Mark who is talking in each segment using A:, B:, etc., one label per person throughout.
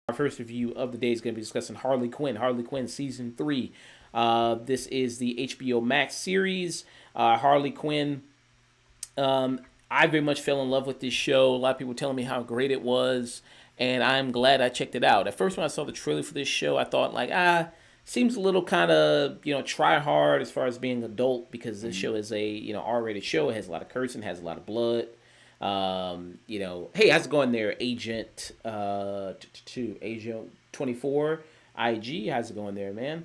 A: Our first review of the day is going to be discussing Harley Quinn. Harley Quinn season 3. This is the HBO Max series. Harley Quinn. I very much fell in love with this show. A lot of people telling me how great it was, and I'm glad I checked it out. At first, when I saw the trailer for this show, I thought like, seems a little kind of try hard as far as being adult, because this show is a R-rated show. It has a lot of cursing, has a lot of blood. Hey, how's it going there, Agent Agent 24 IG? How's it going there, man?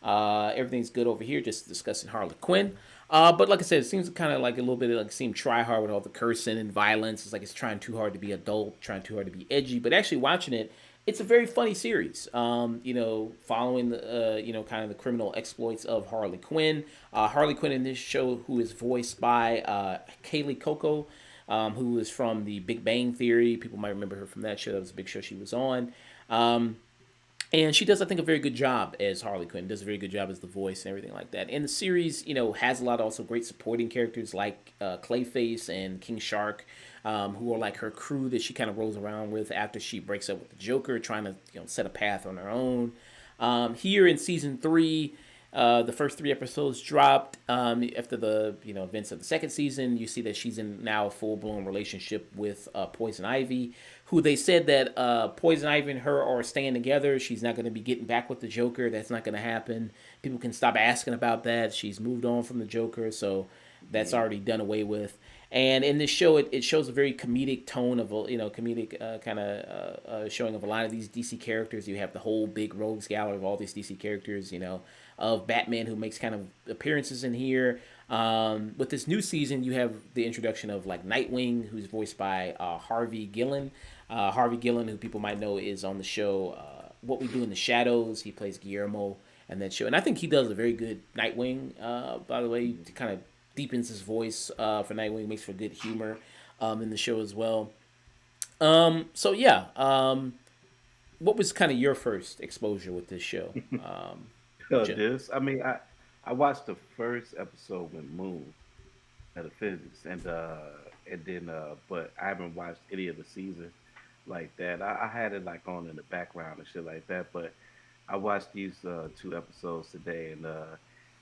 A: Everything's good over here. Just discussing Harley Quinn. But like I said, it seems kind of like a little bit like seem try hard with all the cursing and violence. It's like it's trying too hard to be adult, trying too hard to be edgy. But actually watching it, it's a very funny series. Following the kind of the criminal exploits of Harley Quinn. Harley Quinn in this show, who is voiced by Kaylee Coco. Who is from the Big Bang Theory. People might remember her from that show. That was a big show she was on. And she does, I think, a very good job as Harley Quinn. Does a very good job as the voice and everything like that. And the series, has a lot of also great supporting characters like Clayface and King Shark, who are like her crew that she kind of rolls around with after she breaks up with the Joker, trying to set a path on her own. Here in season 3, the first 3 episodes dropped. After the events of the second season, you see that she's in now a full-blown relationship with Poison Ivy, who they said that Poison Ivy and her are staying together. She's not going to be getting back with the Joker. That's not going to happen. People can stop asking about that. She's moved on from the Joker, so that's already done away with. And in this show, it shows a very comedic tone of comedic kind of showing of a lot of these DC characters. You have the whole big rogues gallery of all these DC characters, of Batman, who makes kind of appearances in here. With this new season, you have the introduction of like Nightwing, who's voiced by Harvey Gillen. Harvey Gillen, who people might know, is on the show What We Do in the Shadows. He plays Guillermo in that show, and I think he does a very good Nightwing. By the way, to kind of deepens his voice for Nightwing, makes for good humor in the show as well. So yeah, what was kind of your first exposure with this show?
B: I mean, I watched the first episode with Moon Metaphysics, and then but I haven't watched any of the season like that. I had it like on in the background and shit like that, but I watched these 2 episodes today, and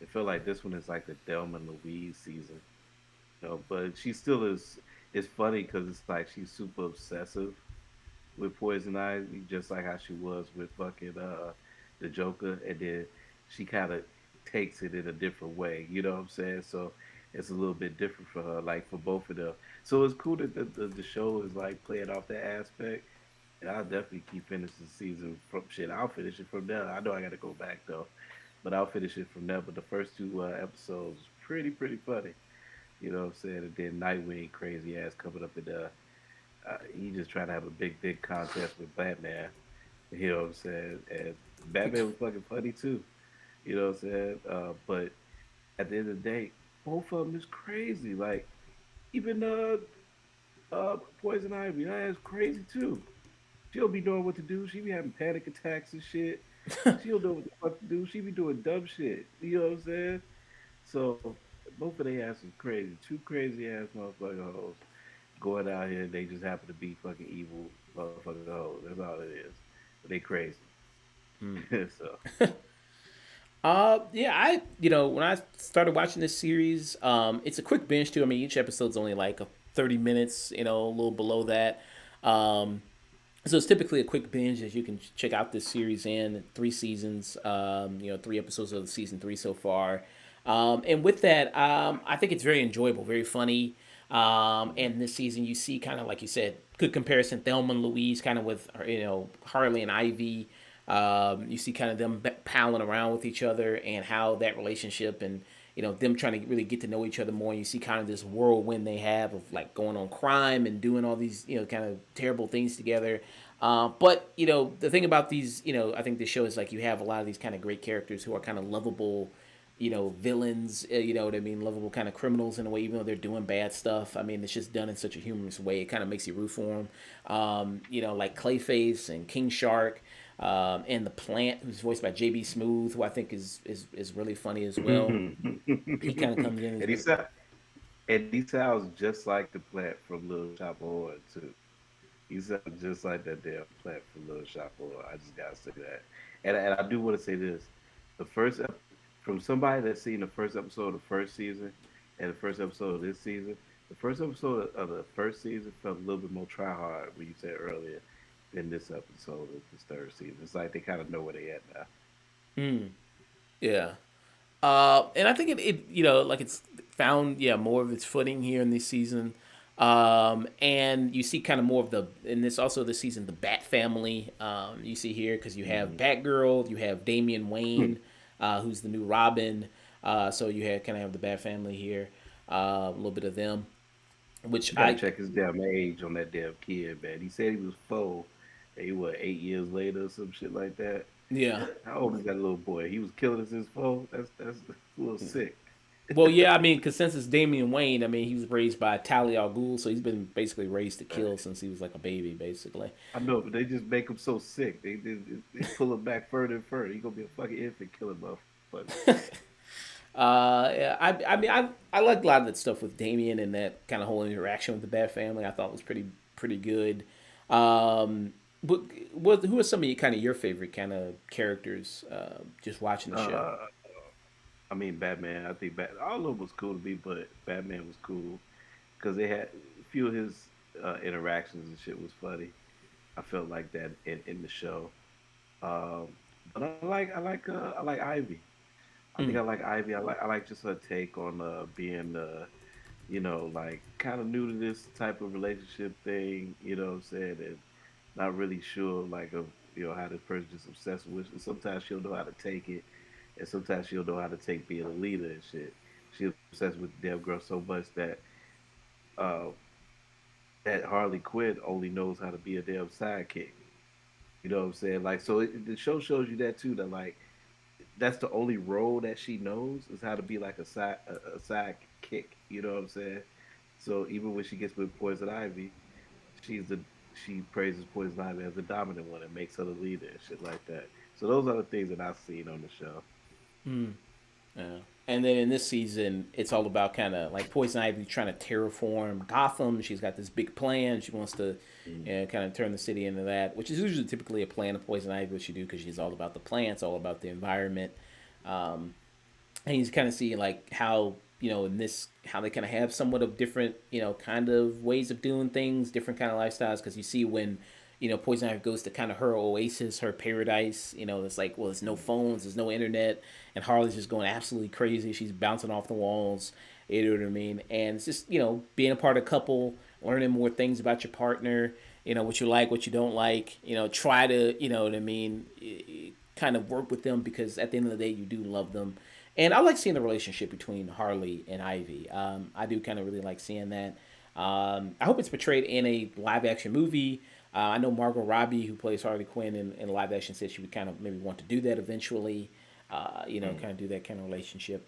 B: it felt like this one is like the Delma and Louise season, But she still is. It's funny because it's like she's super obsessive with Poison Ivy, just like how she was with fucking the Joker, and then she kind of takes it in a different way. You know what I'm saying? So it's a little bit different for her, like for both of them. So it's cool that the show is like playing off that aspect. And I'll definitely keep finishing the season from shit. I'll finish it from there. I know I got to go back though, but I'll finish it from there. But the first 2 episodes pretty funny. You know what I'm saying? And then Nightwing crazy ass coming up in the he just trying to have a big contest with Batman. You know what I'm saying? And Batman was fucking funny too. You know what I'm saying? But at the end of the day, both of them is crazy. Like even Poison Ivy, that is crazy too. She'll be knowing what to do. She be having panic attacks and shit. She'll know what the fuck to do. She be doing dumb shit. You know what I'm saying? So both of their asses crazy. 2 crazy ass motherfucking hoes going out here. They just happen to be fucking evil motherfucking hoes. That's all it is. But they crazy. So
A: Yeah, when I started watching this series, it's a quick binge too. I mean, each episode's only like 30 minutes, a little below that. So it's typically a quick binge as you can check out this series in 3 seasons. 3 episodes of the season 3 so far. And with that, I think it's very enjoyable, very funny. And this season, you see kind of like you said, good comparison, Thelma and Louise, kind of with Harley and Ivy. You see kind of them palling around with each other and how that relationship and them trying to really get to know each other more. And you see kind of this whirlwind they have of like going on crime and doing all these kind of terrible things together. But the thing about these, I think this show is like you have a lot of these kind of great characters who are kind of lovable villains, what I mean, lovable kind of criminals in a way, even though they're doing bad stuff. I mean, it's just done in such a humorous way. It kind of makes you root for them. Like Clayface and King Shark, and the Plant, who's voiced by JB Smooth, who I think is really funny as well.
B: and
A: He kind of comes in as
B: he sound, and he sounds just like the plant from Little Shop of Horror too. He sounds just like that damn plant from Little Shop of Horror. I just gotta say that. And I do want to say this: the from somebody that's seen the first episode of the first season and the first episode of this season, the first episode of the first season felt a little bit more try hard. What you said earlier than this episode of this third season. It's like they kind of know where they at now.
A: yeah. And I think like it's found more of its footing here in this season. And you see kind of more of in this also this season, the Bat family. You see here because you have
B: Mm-hmm.
A: Batgirl, you have Damian Wayne, who's the new Robin. So you kind of have the Bat family here, a little bit of them, which
B: You gotta check his damn age on that damn kid, man. He said he was 4, and he was 8 years later or some shit like that.
A: yeah.
B: How old is that little boy? He was killing us since 4. That's a little sick.
A: Well, yeah, I mean, because since it's Damian Wayne, I mean, he was raised by Talia al Ghul, so he's been basically raised to kill since he was like a baby, basically.
B: I know, but they just make him so sick. They pull him back further and further. He gonna be a fucking infant killing motherfuckers.
A: Yeah, I mean, I like a lot of that stuff with Damien and that kind of whole interaction with the Bat family. I thought was pretty good. But who are some of your favorite kind of characters? Just watching the show.
B: Uh, I mean, Batman. I think all of them was cool to me, but Batman was cool because they had a few of his interactions and shit was funny. I felt like that in the show. Um, but I like Ivy. I think
A: Mm,
B: I like Ivy. I like just her take on being like kind of new to this type of relationship thing. You know what I'm saying? And not really sure like of how this person just obsessed with. And sometimes she'll know how to take it, and sometimes she'll know how to take being a leader and shit. She's obsessed with the damn girl so much uh, that Harley Quinn only knows how to be a damn sidekick. You know what I'm saying? Like, so the show shows you that too. That like that's the only role that she knows is how to be like a sidekick. You know what I'm saying? So even when she gets with Poison Ivy, she's the she praises Poison Ivy as the dominant one and makes her the leader and shit like that. So those are the things that I've seen on the show.
A: mm, yeah. And then in this season, it's all about kind of like Poison Ivy trying to terraform Gotham. She's got this big plan. She wants to
B: Mm.
A: kind of turn the city into that, which is usually typically a plan of Poison Ivy, what she do because she's all about the plants, all about the environment. Um, and you kind of see like how in this how they kind of have somewhat of different kind of ways of doing things, different kind of lifestyles. Because you see when Poison Ivy goes to kind of her oasis, her paradise. It's like, well, there's no phones, there's no internet, and Harley's just going absolutely crazy. She's bouncing off the walls. You know what I mean? And it's just being a part of a couple, learning more things about your partner. What you like, what you don't like. Try to what I mean. Kind of work with them because at the end of the day, you do love them. And I like seeing the relationship between Harley and Ivy. I do kind of really like seeing that. I hope it's portrayed in a live action movie. I know Margot Robbie, who plays Harley Quinn in live action, said she would kind of maybe want to do that eventually.
B: Mm.
A: Kind of do that kind of relationship.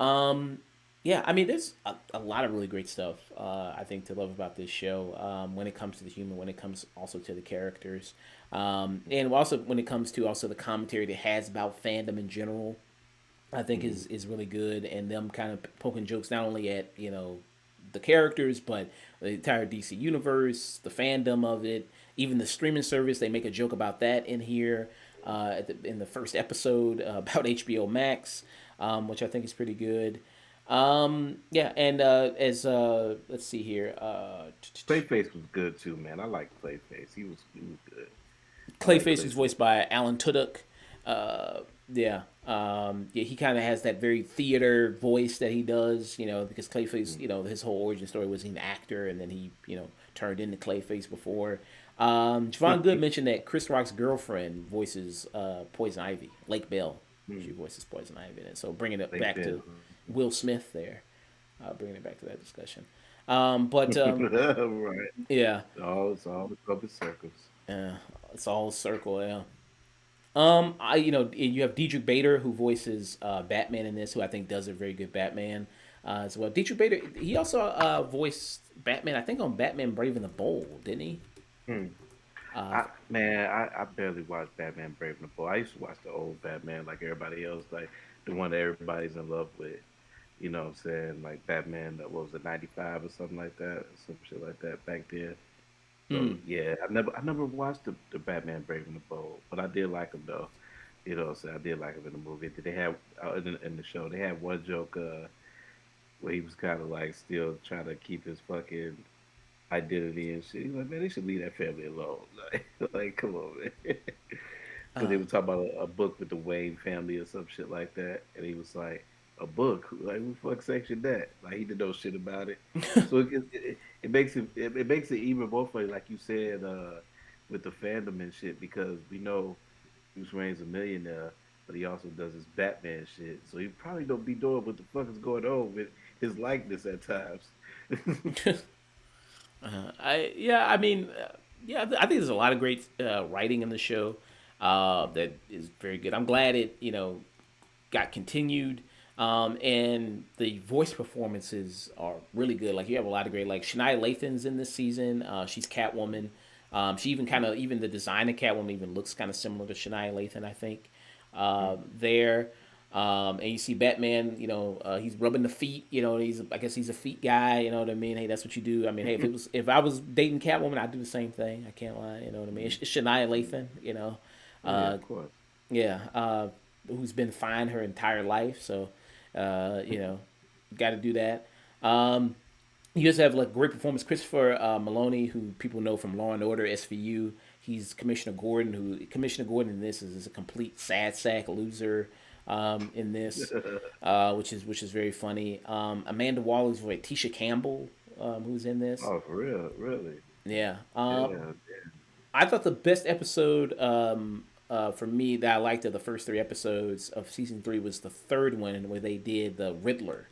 A: Um, yeah, I mean, there's a lot of really great stuff I think to love about this show when it comes to the humor, when it comes also to the characters, and also when it comes to also the commentary that it has about fandom in general. I think
B: Mm.
A: is really good, and them kind of poking jokes not only at the characters, but the entire DC universe, the fandom of it, even the streaming service. They make a joke about that in here in the first episode about HBO Max, which I think is pretty good. Yeah, and as let's see here,
B: Clayface was good too, man. I like Clayface. He was good. I like
A: Clayface is
B: Clayface.
A: voiced by Alan Tudyk. Yeah, yeah, he kind of has that very theater voice that he does, because Clayface,
B: Mm.
A: his whole origin story was he's an actor, and then he, turned into Clayface before. Javon Good mentioned that Chris Rock's girlfriend voices Poison Ivy, Lake Bell. She
B: Mm.
A: voices Poison Ivy, and so bringing it
B: Like
A: back
B: Ben.
A: to Will Smith there, bringing it back to that discussion. But
B: Right.
A: yeah,
B: It's all the public circles.
A: it's all circle, yeah. You have Dietrich Bader who voices Batman in this, who I think does a very good Batman as well. Dietrich Bader, he also voiced Batman, I think, on Batman Brave and the Bold, didn't he?
B: Hmm.
A: Uh,
B: I barely watched Batman Brave and the Bold. I used to watch the old Batman like everybody else, like the one that everybody's in love with. You know what I'm saying? Like Batman, what was it, 95 or something like that, some shit like that back then. So
A: mm,
B: yeah, I never watched the Batman Brave and the Bold, but I did like him though. You know what I'm saying? I did like him in the movie. Did they have in the show? They had one joke where he was kind of like still trying to keep his fucking identity and shit. He's like, man, they should leave that family alone. Like come on, man. Because they
A: uh,
B: were talking about a book with the Wayne family or some shit like that, and he was like, "A book? Like who the fuck sanctioned that?" Like he didn't know shit about it. So it makes it makes it even more funny, like you said, with the fandom and shit, because we know Bruce Wayne's a millionaire, but he also does his Batman shit. So he probably don't be doing what the fuck is going on with his likeness at times.
A: I mean, I think there's a lot of great writing in the show that is very good. I'm glad it got continued. And the voice performances are really good. Like you have a lot of great, like Shania Lathan's in this season. She's Catwoman. She even even the design of Catwoman even looks kind of similar to Shania Lathan, I think. There, and you see Batman. He's rubbing the feet. I guess he's a feet guy. You know what I mean? Hey, that's what you do. I mean, hey, if I was dating Catwoman, I'd do the same thing. I can't lie. You know what I mean? It's Shania Lathan.
B: Oh yeah,
A: Uh,
B: of course.
A: yeah, who's been fine her entire life. So, got to do that. Um, you also have like great performance. Christopher Maloney, who people know from Law and Order SVU. He's Commissioner Gordon. Who Commissioner Gordon in this is a complete sad sack loser. In this, which is very funny. Amanda Waller's voice, Tisha Campbell, who's in this.
B: Oh, for real, really?
A: Yeah.
B: Yeah.
A: I thought the best episode for me that I liked of the first three episodes of season three was the third one where they did the Riddler,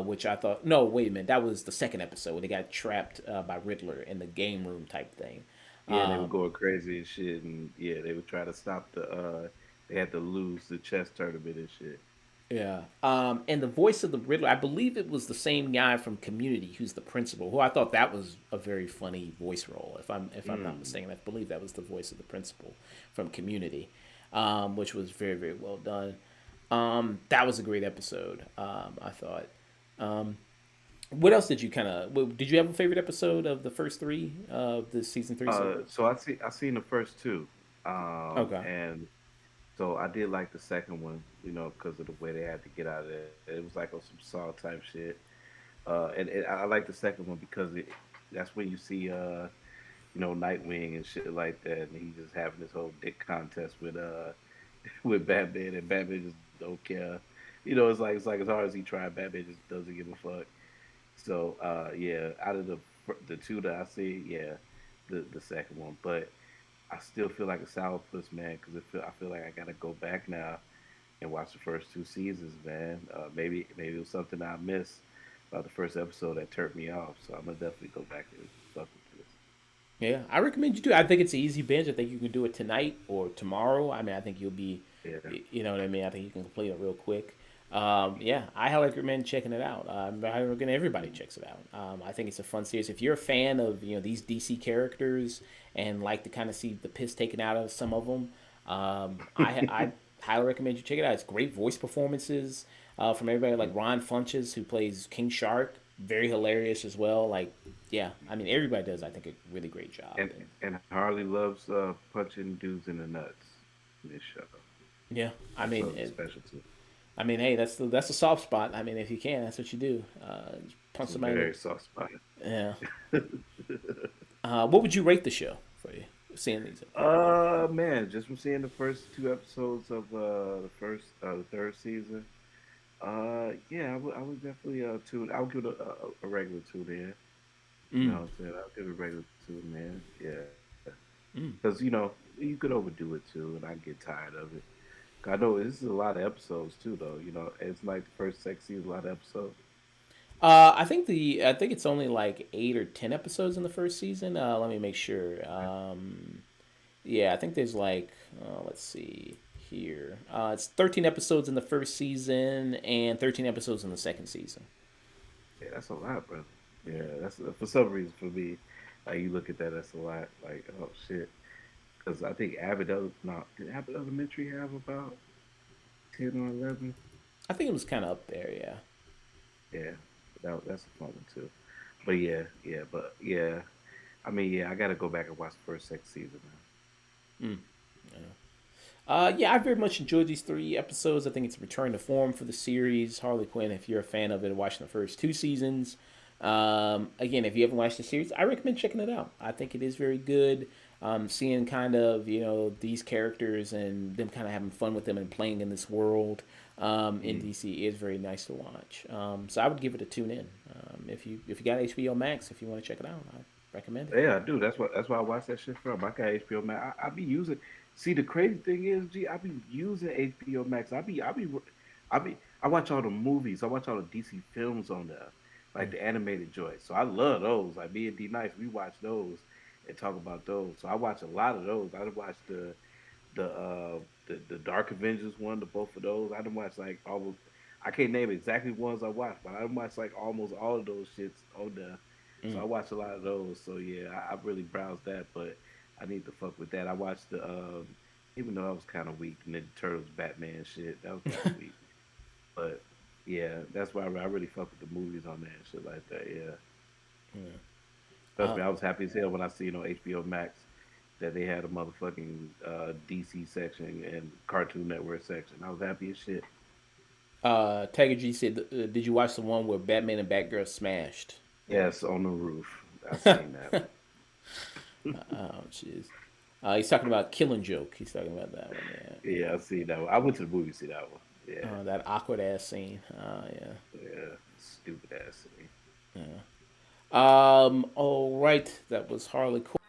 A: which I thought, no, wait a minute, that was the second episode where they got trapped by Riddler in the game room type thing.
B: Yeah, they were going crazy and shit, and yeah, they would try to stop the. They had to lose the chess tournament and shit.
A: Yeah. And the voice of the Riddler, I believe it was the same guy from Community, who's the principal, who I thought that was a very funny voice role. If I'm not
B: Mm.
A: mistaken, I believe that was the voice of the principal from Community, which was very very well done. That was a great episode. I thought. What else did you did you have a favorite episode of the first three of the season three series?
B: So I seen the first two,
A: Okay.
B: and so I did like the second one, because of the way they had to get out of it. It was like on some Saw type shit. And I like the second one because that's when you see Nightwing and shit like that, and he's just having this whole dick contest with with Batman, and Batman just don't care. It's like as hard as he tried, Batman just doesn't give a fuck. So yeah, out of the two that I see, yeah, the second one, but I still feel like a sourpuss, man, because I feel like I gotta go back now and watch the first two seasons, man. Maybe it was something I missed about the first episode that turned me off. So I'm gonna definitely go back and fuck with this.
A: Yeah, I recommend you do. I think it's an easy binge. I think you can do it tonight or tomorrow. I mean, I think you'll be,
B: Yeah.
A: you know what I mean. I think you can complete it real quick. Yeah, I highly recommend checking it out. I highly recommend everybody checks it out. I think it's a fun series. If you're a fan of these DC characters and like to kind of see the piss taken out of some of them, I highly recommend you check it out. It's great voice performances from everybody like Ron Funches who plays King Shark, very hilarious as well. Like, yeah, I mean everybody does. I think a really great job.
B: and and Harley loves punching dudes in the nuts in this show.
A: Yeah, I
B: That's
A: mean,
B: her specialty.
A: hey, that's the soft spot. I mean, if you can, that's what you do. Punch
B: It's a
A: somebody.
B: very soft spot.
A: Yeah. What would you rate the show for you? Seeing these.
B: Man, just from seeing the first two episodes of the third season, yeah, I would definitely tune. I would give it a regular tune in. You know
A: Mm,
B: what I'm saying? I'll give it a regular tune in. Yeah,
A: mm.
B: because you could overdo it too, and I get tired of it. I know this is a lot of episodes too, though. It's like the first sex season, a lot of episodes.
A: I think it's only like 8 or 10 episodes in the first season. Let me make sure. Yeah, I think there's like Let's see here. It's 13 episodes in the first season and 13 episodes in the second season.
B: Yeah, that's a lot, bro. Yeah, that's for some reason for me. Like you look at that, that's a lot. Like oh shit, because I think did Abbott Elementary have about 10 or 11?
A: I think it was kind of up there, yeah.
B: Yeah, that's a fun one too. But yeah. I mean, yeah, I got to go back and watch the first, second season now.
A: Mm. Yeah, I very much enjoyed these 3 episodes. I think it's a return to form for the series. Harley Quinn, if you're a fan of it, watching the first 2 seasons. Again, if you haven't watched the series, I recommend checking it out. I think it is very good. Seeing kind of these characters and them kind of having fun with them and playing in this world in
B: Mm.
A: DC is very nice to watch. So I would give it a tune in. If you got HBO Max, if you want to check it out, I recommend it.
B: Yeah, I do. That's why I watch that shit from. I got HBO Max. I be using. See, the crazy thing is, G, I be using HBO Max. I watch all the movies. I watch all the DC films on there, like
A: Mm.
B: the animated joints. So I love those. Like me and D Nice, we watch those and talk about those. So I watch a lot of those. I watch the uh the Dark Avengers one, the both of those. I done watch like almost. I can't name exactly ones I watched, but I done watch like almost all of those shits on there. So
A: Mm.
B: I watch a lot of those. So yeah, I really browsed that, but I need to fuck with that. I watched even though I was kind of weak, the Ninja Turtles, Batman shit, that was kind of weak. But yeah, that's why I really fuck with the movies on there and shit like that. Yeah,
A: Yeah.
B: trust me, I was happy as hell when I seen on HBO Max that they had a motherfucking DC section and Cartoon Network section. I was happy as shit.
A: Tiger G said, "Did you watch the one where Batman and Batgirl smashed?"
B: Yes, on the roof. I seen that one.
A: Oh, jeez. He's talking about Killing Joke. He's talking about that one. Yeah.
B: Yeah, I seen that one. I went to the movie to see that one. Yeah,
A: That awkward ass scene. Yeah.
B: yeah, stupid ass scene.
A: All right. That was Harley Quinn.